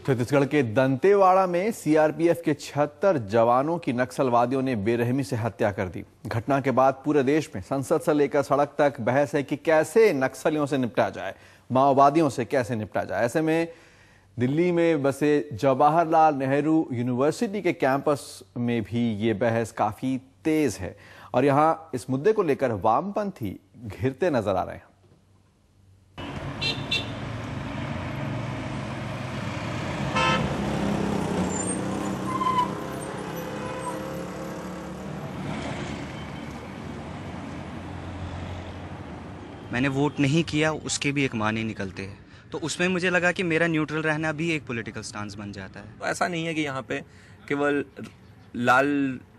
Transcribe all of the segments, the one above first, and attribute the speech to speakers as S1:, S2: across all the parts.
S1: छत्तीसगढ़ के दंतेवाड़ा में सीआरपीएफ के 76 जवानों की नक्सलवादियों ने बेरहमी से हत्या कर दी। घटना के बाद पूरे देश में संसद से लेकर सड़क तक बहस है कि कैसे नक्सलियों से निपटा जाए, माओवादियों से कैसे निपटा जाए। ऐसे में दिल्ली में बसे जवाहरलाल नेहरू यूनिवर्सिटी के कैंपस में भी ये बहस काफी तेज है और यहाँ इस मुद्दे को लेकर वामपंथी घिरते नजर आ रहे हैं।
S2: मैंने वोट नहीं किया, उसके भी एक माने निकलते हैं, तो उसमें मुझे लगा कि मेरा न्यूट्रल रहना भी एक पॉलिटिकल स्टांस बन जाता है।
S3: तो ऐसा नहीं है कि यहाँ पे केवल लाल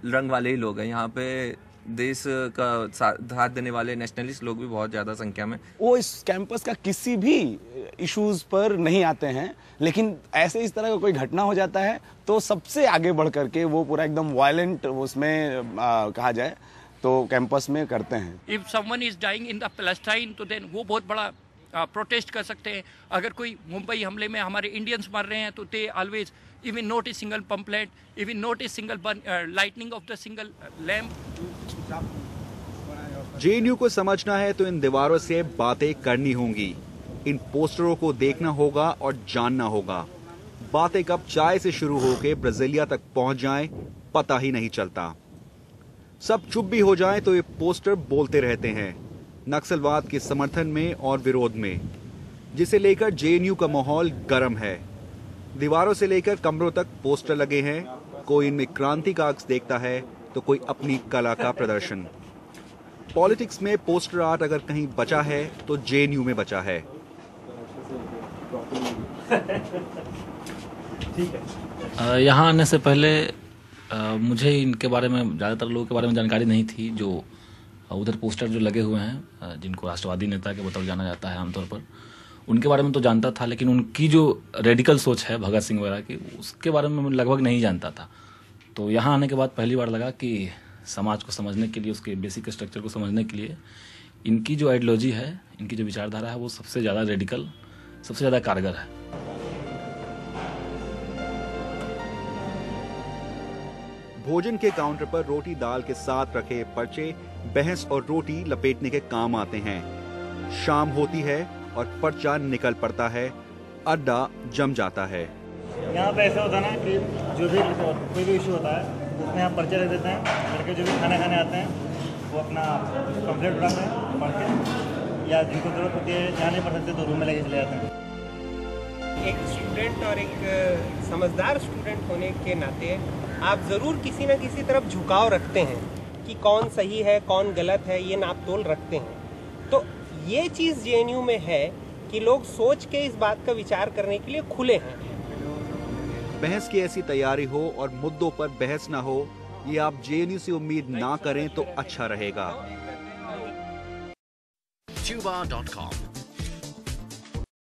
S3: रंग वाले ही लोग हैं, यहाँ पे देश का साथ देने वाले नेशनलिस्ट लोग भी बहुत ज़्यादा संख्या में।
S4: वो इस कैंपस का किसी भी इश्यूज पर नहीं आते हैं, लेकिन ऐसे इस तरह का कोई घटना हो जाता है तो सबसे आगे बढ़ करके वो पूरा एकदम वायलेंट उसमें कहा जाए तो कैंपस में करते हैं।
S5: If someone is dying in the Palestine तो देन वो बहुत बड़ा प्रोटेस्ट कर सकते हैं। अगर कोई मुंबई हमले में हमारे इंडियंस मर रहे हैं तो they always even note a single pamphlet, even note a single lightning of the single lamp.
S6: JNU को समझना है तो इन दीवारों से बातें करनी होंगी, इन पोस्टरों को देखना होगा और जानना होगा। बातें कब चाय से शुरू होकर ब्राजीलिया तक पहुंच जाएं, पता ही नहीं चलता। सब चुप भी हो जाएं तो ये पोस्टर बोलते रहते हैं, नक्सलवाद के समर्थन में और विरोध में, जिसे लेकर जेएनयू का माहौल गर्म है। दीवारों से लेकर कमरों तक पोस्टर लगे हैं, कोई इनमें क्रांति का अक्स देखता है तो कोई अपनी कला का प्रदर्शन। पॉलिटिक्स में पोस्टर आर्ट अगर कहीं बचा है तो जेएनयू में बचा है।
S7: यहाँ आने से पहले मुझे इनके बारे में, ज़्यादातर लोगों के बारे में जानकारी नहीं थी। जो उधर पोस्टर जो लगे हुए हैं, जिनको राष्ट्रवादी नेता के बतौर जाना जाता है आमतौर पर, उनके बारे में तो जानता था, लेकिन उनकी जो रेडिकल सोच है भगत सिंह वगैरह की, उसके बारे में लगभग नहीं जानता था। तो यहाँ आने के बाद पहली बार लगा कि समाज को समझने के लिए, उसके बेसिक स्ट्रक्चर को समझने के लिए इनकी जो आइडियोलॉजी है, इनकी जो विचारधारा है, वो सबसे ज़्यादा रेडिकल, सबसे ज़्यादा कारगर है।
S6: भोजन के काउंटर पर रोटी दाल के साथ रखे पर्चे बहस और रोटी लपेटने के काम आते हैं। शाम होती है और पर्चा निकल पड़ता है, अड्डा जम जाता है।
S8: यहाँ पे ऐसा होता है ना कि जो भी कोई भी इशू होता है उसमें यहाँ पर्चे रख देते हैं, लड़के जो भी खाना खाने आते हैं वो अपना कंप्लेंट उठाते हैं पढ़ के, या जिनको जरूरत होती है जहाँ नहीं पढ़ सकते तो रूम में लेके चले जाते हैं।
S9: एक स्टूडेंट और एक समझदार स्टूडेंट होने के नाते आप ज़रूर किसी न किसी तरफ झुकाव रखते हैं कि कौन सही है कौन गलत है, ये नाप तोल रखते हैं। तो ये चीज़ जेएनयू में है कि लोग सोच के इस बात का विचार करने के लिए खुले हैं।
S6: बहस की ऐसी तैयारी हो और मुद्दों पर बहस ना हो, ये आप जेएनयू से उम्मीद ना करें तो अच्छा रहेगा।
S10: Tuba.com